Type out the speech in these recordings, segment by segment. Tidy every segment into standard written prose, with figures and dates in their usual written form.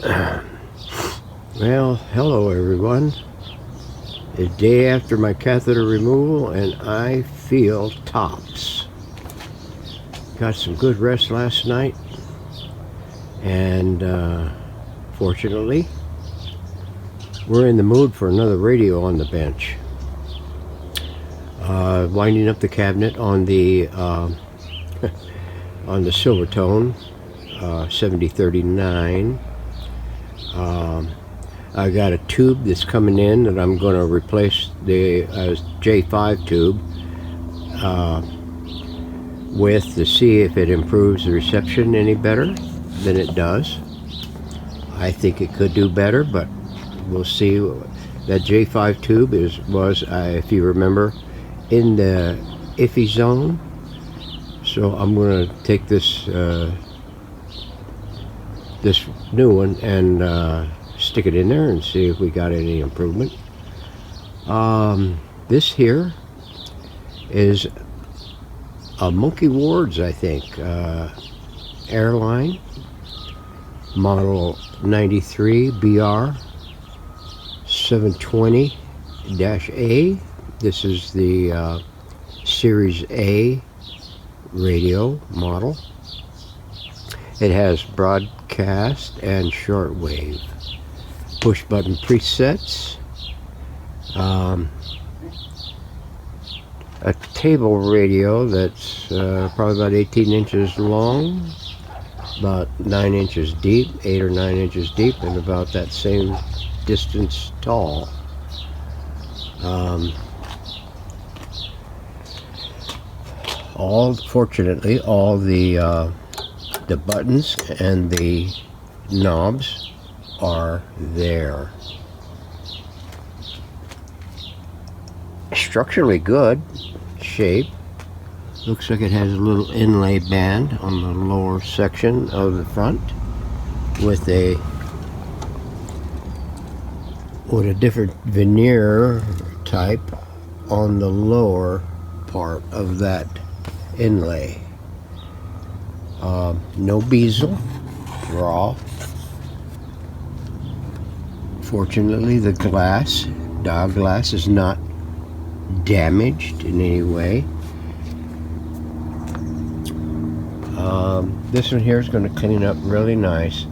Well, hello everyone. The day after my catheter removal, and I feel tops. Got some good rest last night, and fortunately, we're in the mood for another radio on the bench. Winding up the cabinet on the on the Silvertone 7039. I got a tube that's coming in that I'm going to replace the J5 tube with to see if it improves the reception any better than it does. I think it could do better, but we'll see. That J5 tube was, if you remember, in the iffy zone. So I'm going to take this this new one and stick it in there and see if we got any improvement. This here is a Monkey Ward's, I think, Airline model 93BR-720A. This is the Series A radio model. It has broadcast and shortwave, push button presets, a table radio that's probably about 18 inches long, about 9 inches deep, 8 or 9 inches deep, and about that same distance tall. Fortunately, all the buttons and the knobs are there. Structurally good shape. Looks like it has a little inlay band on the lower section of the front with a different veneer type on the lower part of that inlay. No bezel, raw. Fortunately, the dial glass is not damaged in any way. This one here is going to clean up really nice.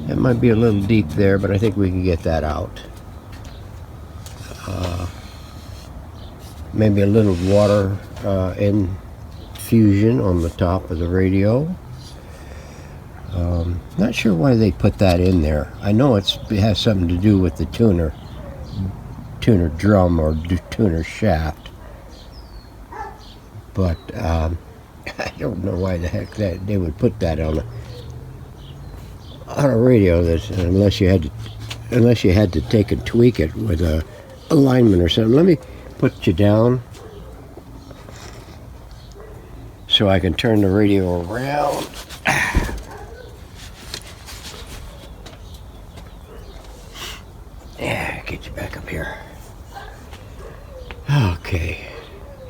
It might be a little deep there, but I think we can get that out. Maybe a little water infusion on the top of the radio. Not sure why they put that in there. I know it has something to do with the tuner drum or tuner shaft, but I don't know why the heck that they would put that on a radio, that unless you had to take and tweak it with a alignment or something. Let me put you down so I can turn the radio around. Yeah, get you back up here. Okay,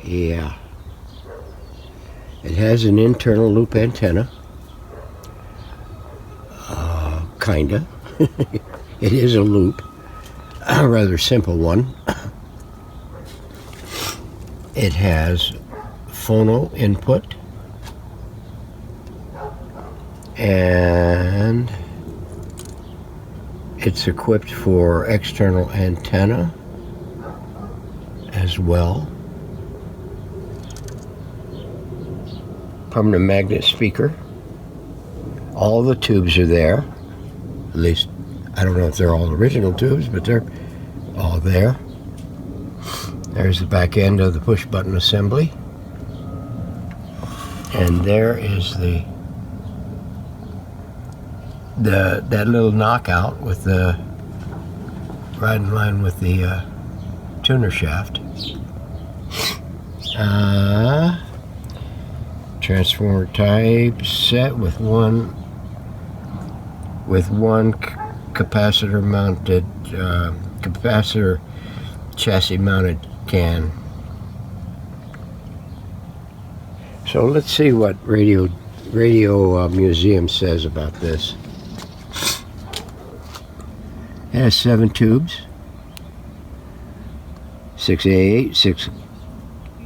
yeah. It has an internal loop antenna. Kinda. It is a loop. A rather simple one. It has phono input. And it's equipped for external antenna as well. Permanent magnet speaker. All the tubes are there. At least, I don't know if they're all original tubes, but they're all there. There's the back end of the push button assembly. And there is that little knockout with the right in line with the tuner shaft. Transformer type set with one capacitor mounted capacitor chassis mounted can. So let's see what Radio Museum says about this. It has 7 tubes, 6A8, 6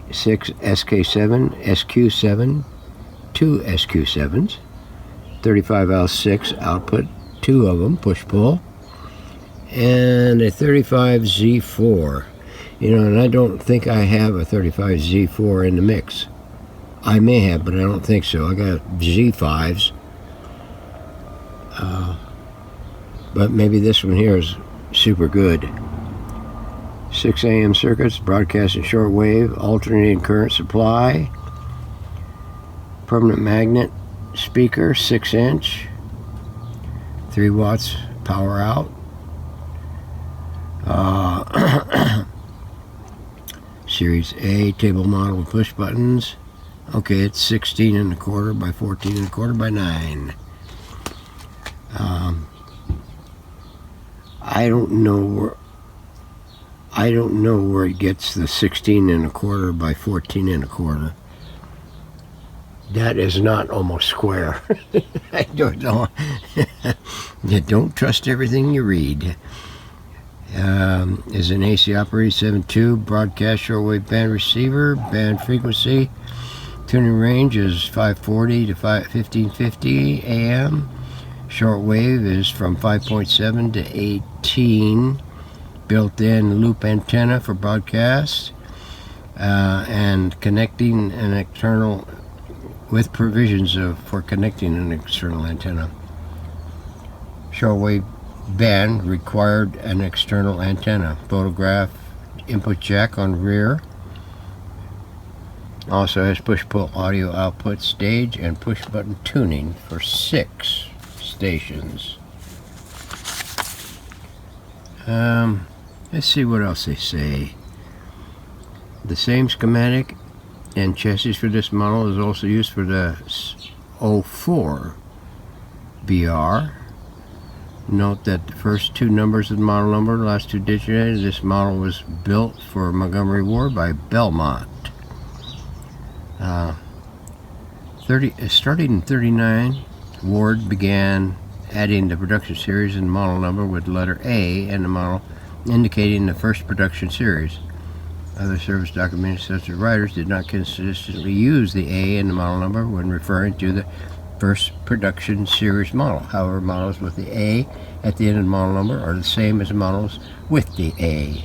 SK7, SQ7, 2 SQ7s, 35L6 output, 2 of them, push-pull, and a 35Z4. You know, and I don't think I have a 35Z4 in the mix. I may have, but I don't think so. I got Z5s. But maybe this one here is super good. 6 AM circuits, broadcasting shortwave, alternating current supply, permanent magnet speaker, 6-inch, 3 watts power out. Series A table model with push buttons. Okay, it's 16 1/4 by 14 1/4 by 9. I don't know where it gets the 16 1/4 by 14 1/4. That is not almost square. I don't know. You don't trust everything you read. Is an AC operated 7.2 broadcast shortwave band receiver. Band frequency tuning range is 540 to 1550 AM. Shortwave is from 5.7 to 18. Built-in loop antenna for broadcast, and connecting an external, with provisions for connecting an external antenna. Shortwave band required an external antenna. Photograph input jack on rear. Also has push-pull audio output stage and push-button tuning for 6 stations. Let's see what else they say. The same schematic and chassis for this model is also used for the 04BR. Note that the first 2 numbers of the model number, the last 2 digits, this model was built for Montgomery Ward by Belmont. Starting in 39, Ward began adding the production series and model number with letter A and the model indicating the first production series. Other service documents such as writers did not consistently use the A and the model number when referring to the first production series model. However, models with the A at the end of the model number are the same as models with the A.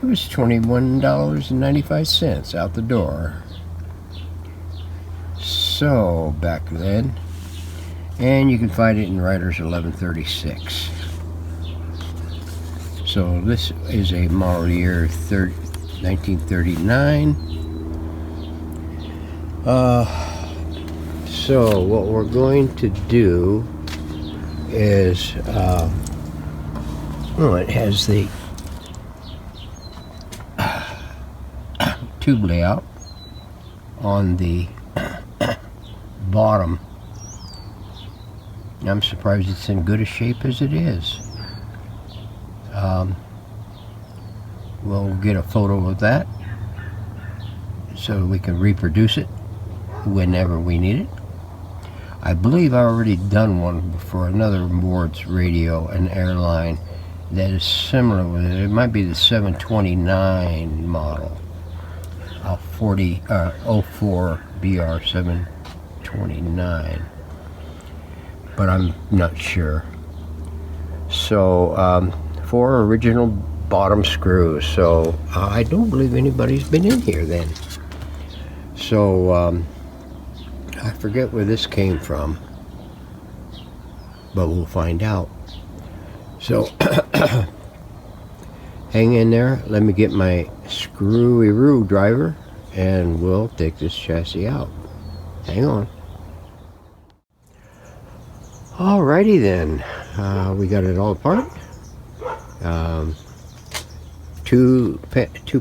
It was $21.95 out the door. So, back then. And you can find it in Writers 1136. So this is a model year 1939. So what we're going to do is, it has the tube layout on the bottom. I'm surprised it's in good a shape as it is. We'll get a photo of that so we can reproduce it whenever we need it. I believe I've already done one for another Ward's radio, an Airline, that is similar with it. It might be the 729 model, 04BR-729, but I'm not sure. So 4 original bottom screws. So I don't believe anybody's been in here then. So I forget where this came from, but we'll find out. So hang in there. Let me get my screwy-roo driver and we'll take this chassis out. Hang on. Alrighty then. We got it all apart. Two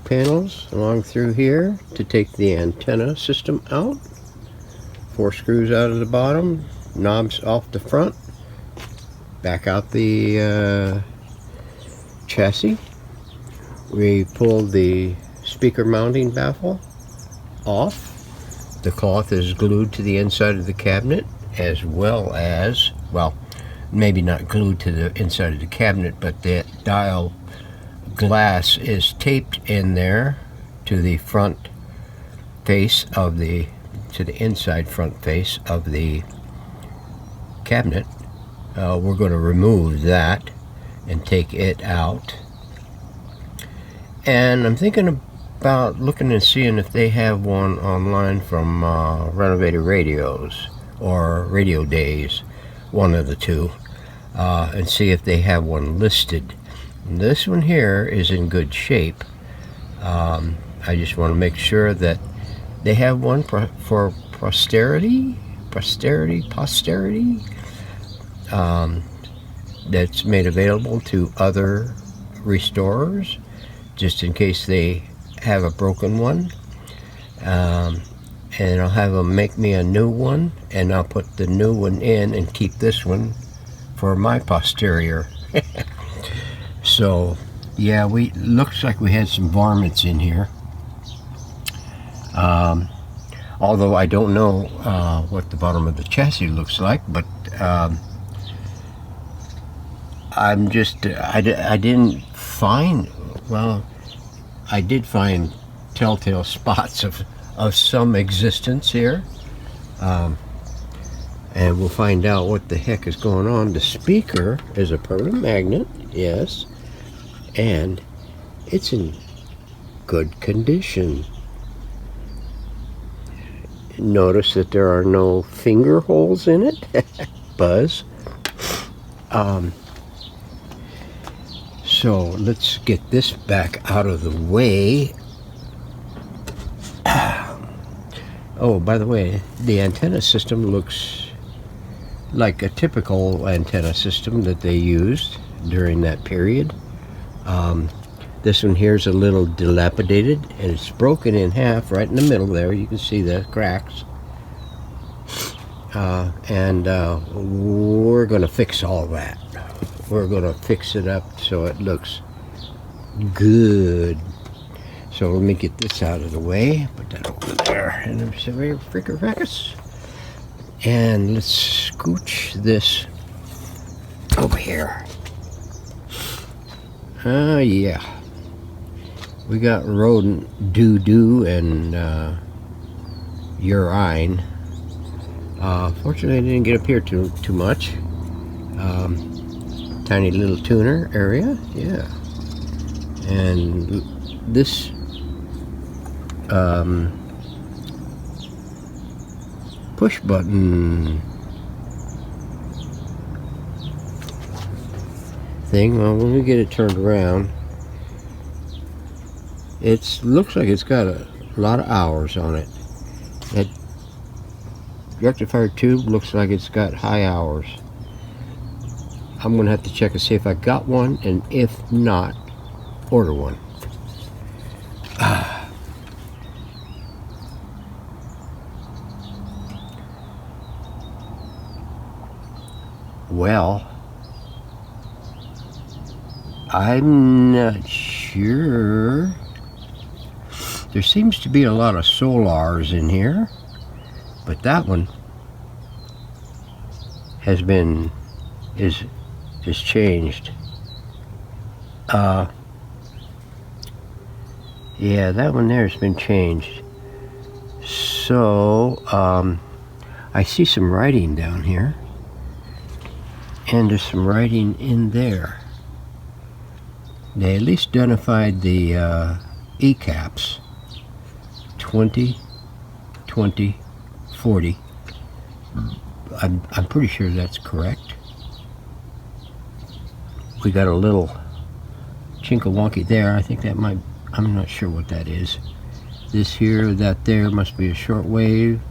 panels along through here to take the antenna system out. 4 screws out of the bottom, knobs off the front, back out the chassis. We pulled the speaker mounting baffle off. The cloth is glued to the inside of the cabinet, as well as, well, maybe not glued to the inside of the cabinet, but that dial glass is taped in there to the front face of the, to the inside front face of the cabinet. We're going to remove that and take it out. And I'm thinking about looking and seeing if they have one online from Renovated Radios or Radio Days, one of the two, and see if they have one listed. And this one here is in good shape. I just want to make sure that they have one for posterity, that's made available to other restorers, just in case they have a broken one. And I'll have them make me a new one, and I'll put the new one in and keep this one for my posterior. So yeah, looks like we had some varmints in here. Although I don't know what the bottom of the chassis looks like, but I'm just, I didn't find, well, I did find telltale spots of some existence here. And we'll find out what the heck is going on. The speaker is a permanent magnet, yes, and it's in good condition. Notice that there are no finger holes in it. Buzz. So let's get this back out of the way. Oh, by the way, the antenna system looks like a typical antenna system that they used during that period. This one here is a little dilapidated, and it's broken in half right in the middle there. You can see the cracks. And we're going to fix all that. We're going to fix it up so it looks good. So let me get this out of the way. Put that over there. And there's a very freaking fracas. And let's scooch this over here. Yeah. We got rodent doo-doo and urine. Fortunately, I didn't get up here too much. Tiny little tuner area, yeah. And this push button thing, well, when we get it turned around, it looks like it's got a lot of hours on it. That rectifier tube looks like it's got high hours. I'm gonna have to check and see if I got one, and if not, order one. Well, I'm not sure. There seems to be a lot of solars in here, but that one has been is changed. Yeah, that one there has been changed. So I see some writing down here, and there's some writing in there. They at least identified the E-caps. 20, 20, 40. I'm pretty sure that's correct. We got a little chinkawonky there. I think that might, I'm not sure what that is. This here, that there must be a shortwave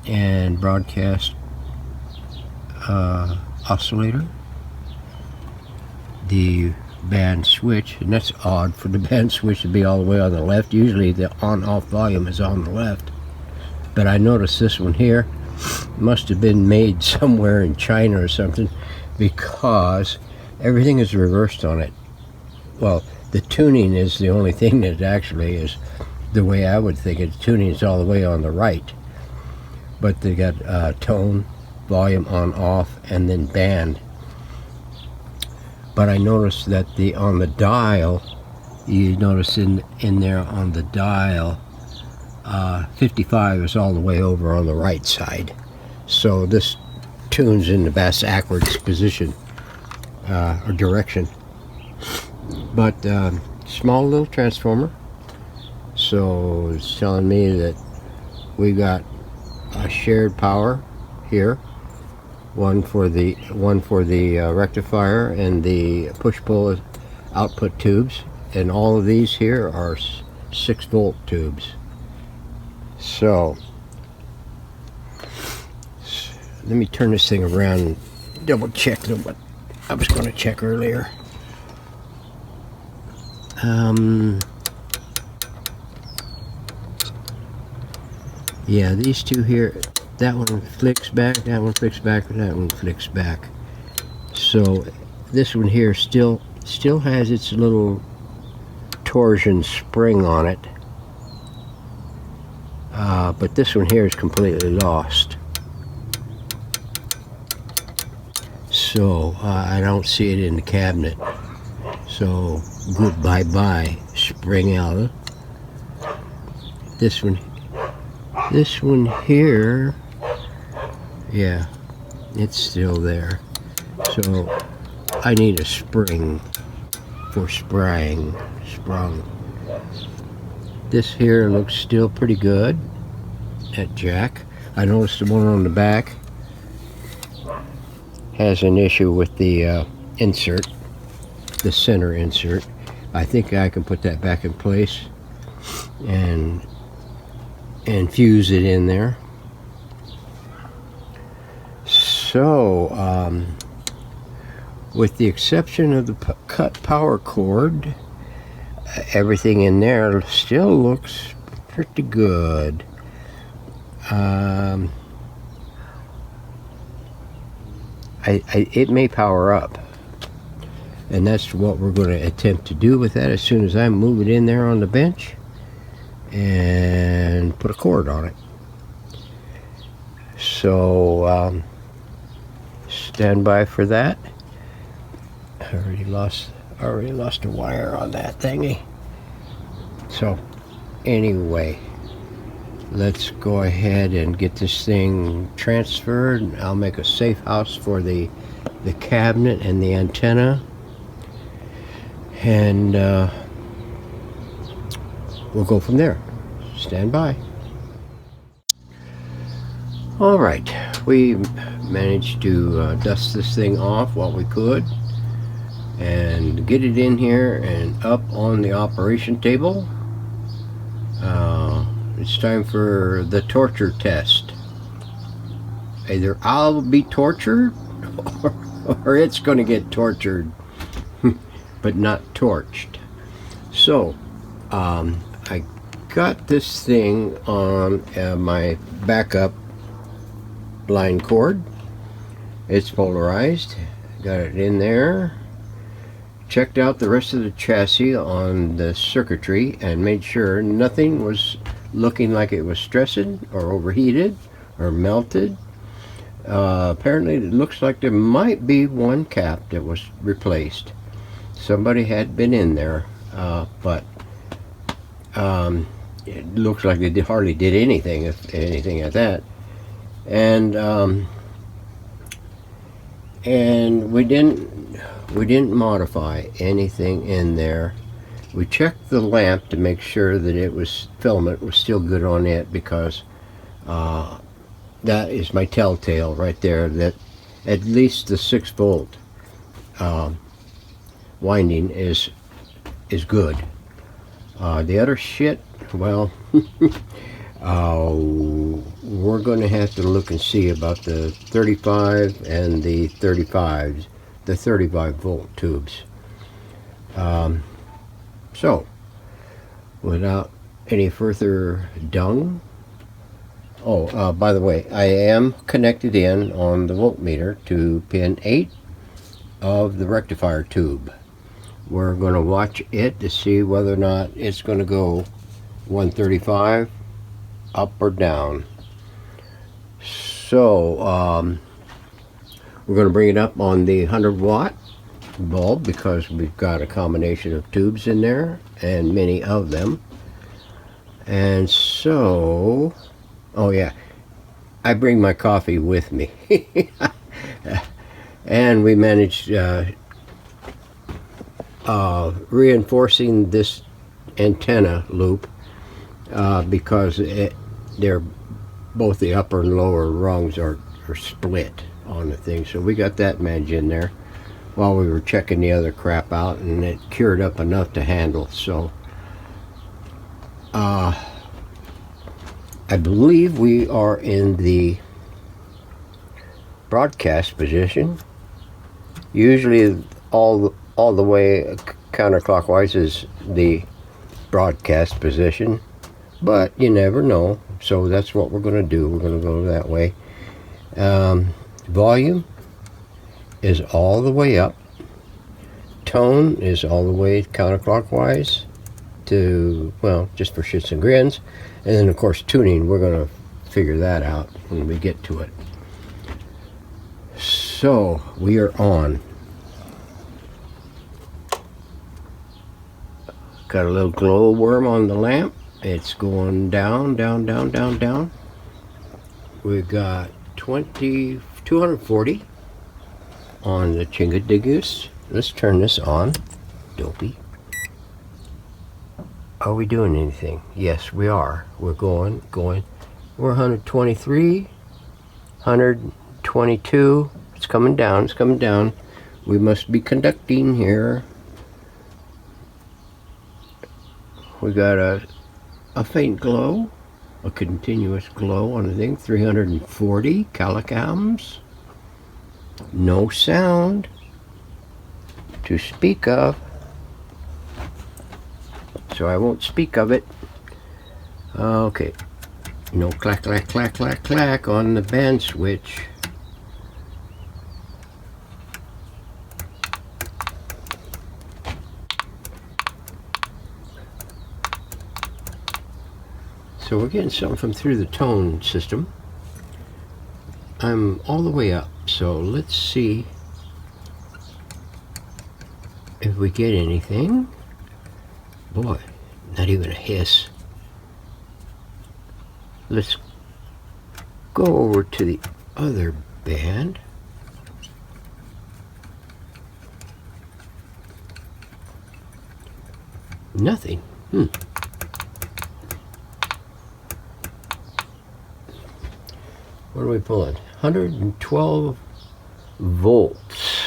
and broadcast oscillator. The band switch, and that's odd for the band switch to be all the way on the left. Usually the on-off volume is on the left, but I noticed this one here must have been made somewhere in China or something, because everything is reversed on it. Well, the tuning is the only thing that actually is the way I would think it. Tuning is all the way on the right, but they got tone, volume on, off, and then band but I noticed that on the dial, you notice in there on the dial, 55 is all the way over on the right side. So this tunes in the backwards position or direction. But small little transformer. So it's telling me that we got a shared power here. One for the rectifier and the push-pull output tubes, and all of these here are 6-volt tubes. So let me turn this thing around and double check what I was going to check earlier. Yeah, these two here, that one flicks back, that one flicks back, and that one flicks back. So this one here still has its little torsion spring on it, but this one here is completely lost. So I don't see it in the cabinet. So good bye spring out. This one here, yeah, it's still there. So I need a spring for sprung. This here looks still pretty good at jack. I noticed the one on the back has an issue with the insert, the center insert. I think I can put that back in place and fuse it in there. So with the exception of the cut power cord, everything in there still looks pretty good. It may power up, and that's what we're going to attempt to do with that as soon as I move it in there on the bench and put a cord on it. So stand by for that. I already lost a wire on that thingy. So anyway, let's go ahead and get this thing transferred. I'll make a safe house for the cabinet and the antenna, and we'll go from there. Stand by. All right, we managed to dust this thing off while we could and get it in here and up on the operation table. It's time for the torture test. Either I'll be tortured or it's going to get tortured, but not torched. So I got this thing on my backup line cord. It's polarized. Got it in there. Checked out the rest of the chassis on the circuitry and made sure nothing was looking like it was stressing or overheated or melted. Apparently it looks like there might be one cap that was replaced. Somebody had been in there, but it looks like they hardly did anything, if anything at that. And we didn't modify anything in there. We checked the lamp to make sure that it was filament was still good on it, because that is my telltale right there, that at least the 6-volt winding is good. The other shit, well, we're going to have to look and see about the 35 and the 35s, the 35-volt tubes. So, without any further dung, by the way, I am connected in on the voltmeter to pin 8 of the rectifier tube. We're going to watch it to see whether or not it's going to go 135 up or down. So we're going to bring it up on the 100 watt bulb because we've got a combination of tubes in there and many of them. And so, oh yeah, I bring my coffee with me. And we managed reinforcing this antenna loop because they're both the upper and lower rungs are split on the thing. So we got that managed in there while we were checking the other crap out, and it cured up enough to handle. So I believe we are in the broadcast position. Usually all the way counterclockwise is the broadcast position, but you never know, so that's what we're going to do. We're going to go that way. Volume is all the way up. Tone is all the way counterclockwise to, well, just for shits and grins. And then of course tuning, we're going to figure that out when we get to it. So we are on. Got a little glow worm on the lamp. It's going down, down, down, down, down. We got 240 on the Chingadingus. Let's turn this on. Dopey. Are we doing anything? Yes, we are. We're going. We're 123, 122. It's coming down, it's coming down. We must be conducting here. We got a faint glow, a continuous glow on the thing. 340 calocams. No sound to speak of, so I won't speak of it. Okay, no clack, clack, clack, clack, clack on the band switch. So we're getting something from through the tone system. I'm all the way up, so let's see if we get anything. Boy, not even a hiss. Let's go over to the other band. Nothing. What are we pulling? 112 volts.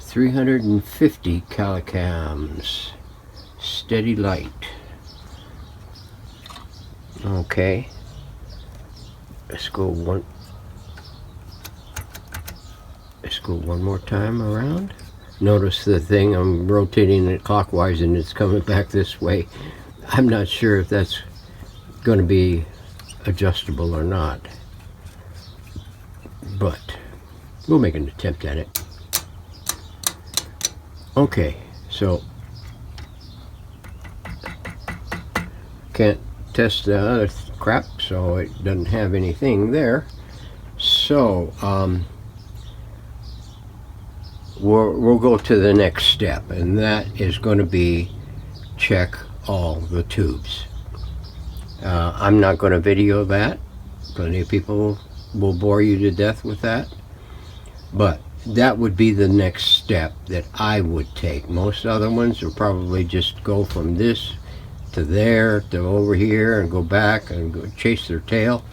350 calocams. Steady light. Okay. Let's go one more time around. Notice the thing, I'm rotating it clockwise and it's coming back this way. I'm not sure if that's going to be adjustable or not, but we'll make an attempt at it. Okay, so can't test the other crap, so it doesn't have anything there. So we'll go to the next step, and that is going to be check all the tubes. I'm not going to video that. Plenty of people will bore you to death with that, but that would be the next step that I would take. Most other ones will probably just go from this to there to over here and go back and go chase their tail.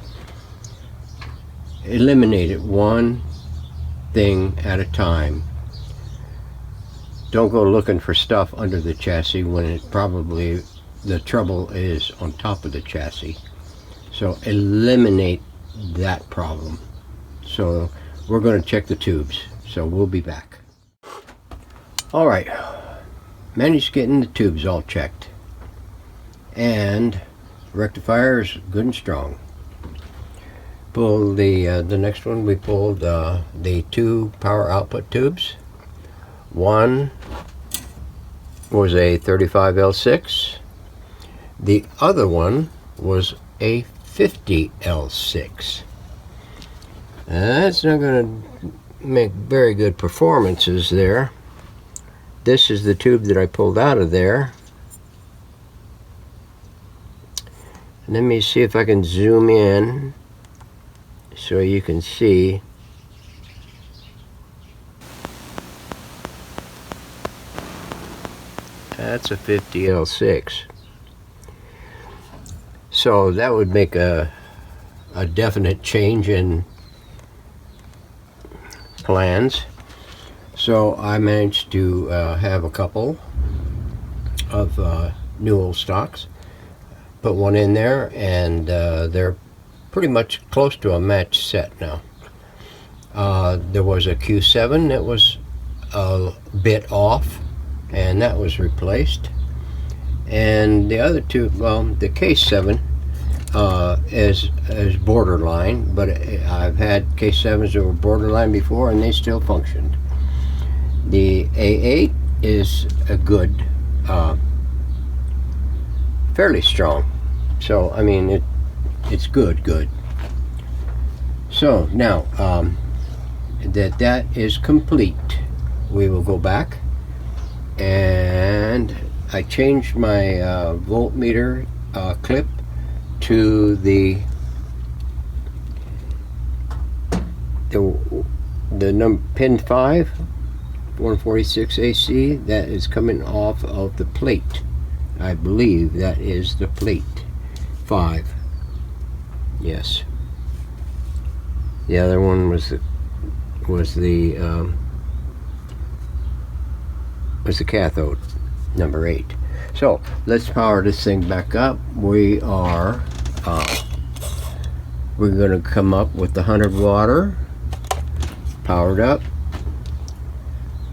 Eliminate it one thing at a time. Don't go looking for stuff under the chassis when it probably the trouble is on top of the chassis. So eliminate that problem. So we're going to check the tubes, so we'll be back. All right, managed getting the tubes all checked, and rectifier is good and strong. Pulled the next one. We pulled the two power output tubes. One was a 35L6. The other one was a 50L6. That's not going to make very good performances there. This is the tube that I pulled out of there. Let me see if I can zoom in so you can see. That's a 50L6. So that would make a definite change in plans. So I managed to have a couple of new old stocks, put one in there, and they're pretty much close to a match set now. There was a Q7 that was a bit off, and that was replaced. And the other two, well, the K7 is borderline, but I've had K7s that were borderline before, and they still functioned. The A8 is a good, fairly strong. So I mean, it's good. So now that is complete, we will go back, and I changed my voltmeter clip to the number pin 5, 146 AC. That is coming off of the plate. I believe that is the plate 5. Yes. The other one was the cathode, number 8. So let's power this thing back up. We are we're going to come up with the 100 water powered up.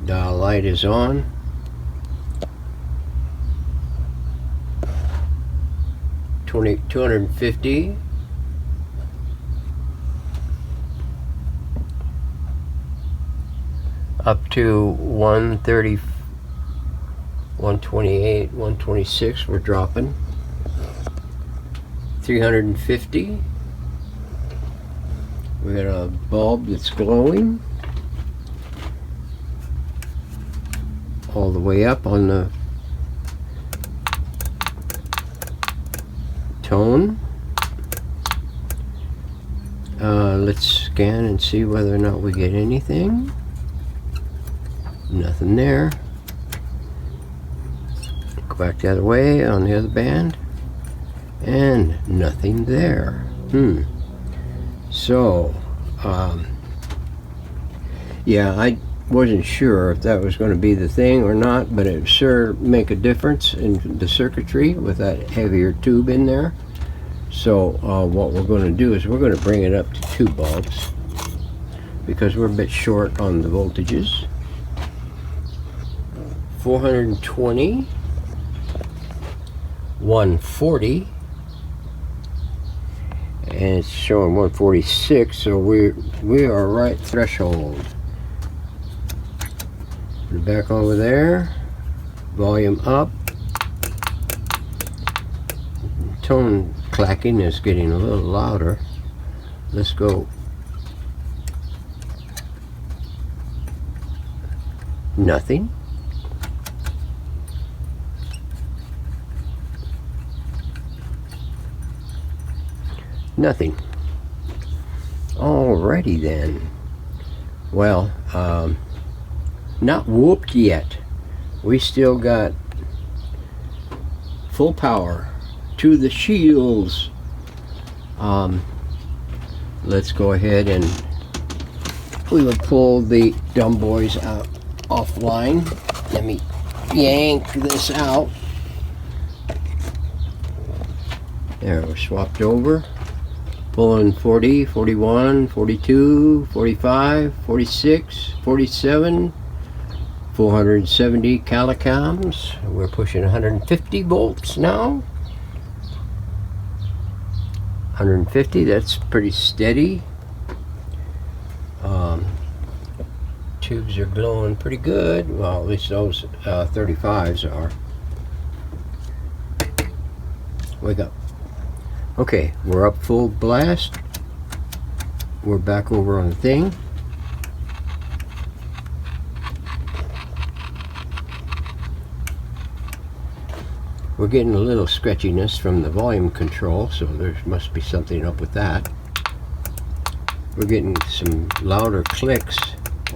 The light is on. $250 up to 130, 128, 126. We're dropping 350. We got a bulb that's glowing all the way up on the tone. Let's scan and see whether or not we get anything. Nothing there. Go back the other way on the other band, and nothing there. So yeah, I wasn't sure if that was going to be the thing or not, but it sure make a difference in the circuitry with that heavier tube in there. So what we're going to do is we're going to bring it up to 2 bulbs because we're a bit short on the voltages. 420, 140, and it's showing 146, so we are right threshold. Put it back over there, volume up. Tone clacking is getting a little louder. Let's go. Nothing. Nothing. Alrighty then. Well, not whooped yet. We still got full power to the shields. Let's go ahead and we will pull the dumb boys out offline. Let me yank this out. There, we're swapped over. Pulling 40, 41, 42, 45, 46, 47, 470 calicoms. We're pushing 150 volts now. 150, that's pretty steady. Tubes are glowing pretty good. Well, at least those 35s are. Wake up. Okay, we're up full blast. We're back over on the thing. We're getting a little scratchiness from the volume control, so there must be something up with that. We're getting some louder clicks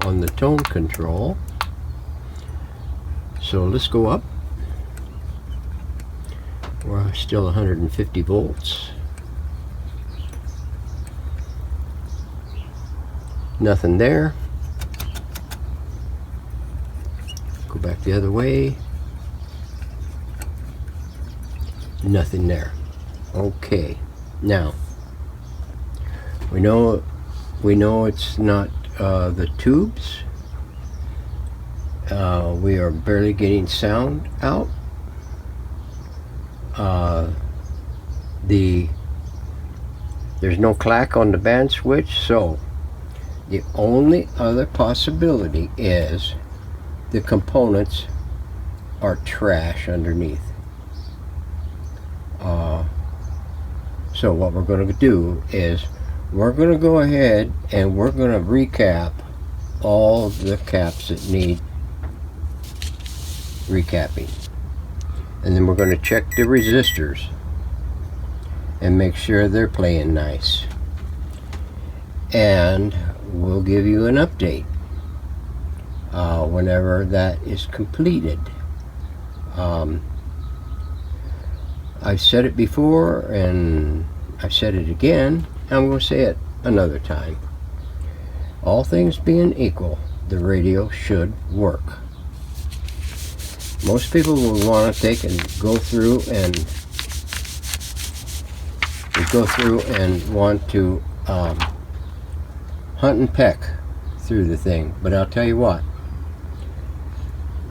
on the tone control. So let's go up. We're still 150 volts. Nothing there. Go back the other way. Nothing there. Okay. Now, we know it's not the tubes. We are barely getting sound out. There's no clack on the band switch, so the only other possibility is the components are trash underneath. So what we're going to do is we're going to go ahead and we're going to recap all the caps that need recapping, and then we're going to check the resistors and make sure they're playing nice, and we'll give you an update whenever that is completed. I've said it before and I've said it again. I'm going to say it another time. All things being equal, the radio should work. Most people will want to take and go through and want to hunt and peck through the thing. But I'll tell you what,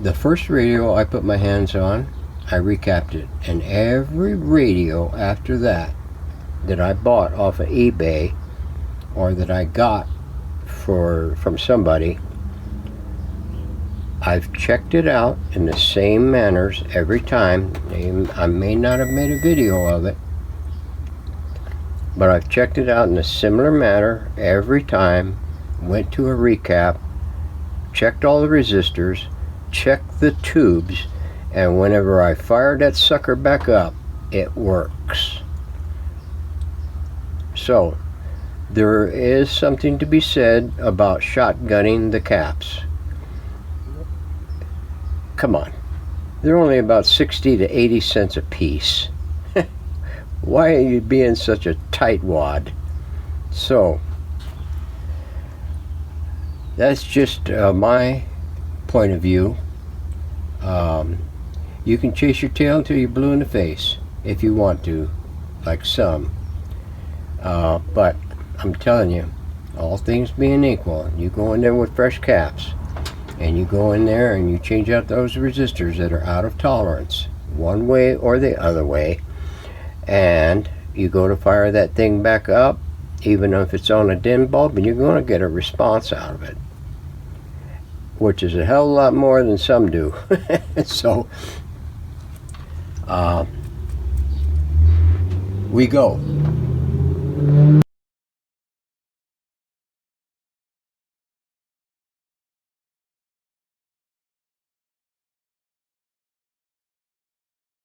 the first radio I put my hands on, I recapped it, and every radio after that that I bought off of eBay or that I got from somebody, I've checked it out in the same manners every time. I may not have made a video of it, but I've checked it out in a similar manner every time. Went to a recap, checked all the resistors, checked the tubes, and whenever I fired that sucker back up, it works. So there is something to be said about shotgunning the caps. Come on, they're only about 60 to 80 cents a piece. Why are you being such a tightwad? So that's just my point of view. You can chase your tail until you're blue in the face if you want to, like some. But I'm telling you, all things being equal, you go in there with fresh caps, and you go in there and you change out those resistors that are out of tolerance, one way or the other way, and you go to fire that thing back up, even if it's on a dim bulb, and you're going to get a response out of it, which is a hell of a lot more than some do. So we go.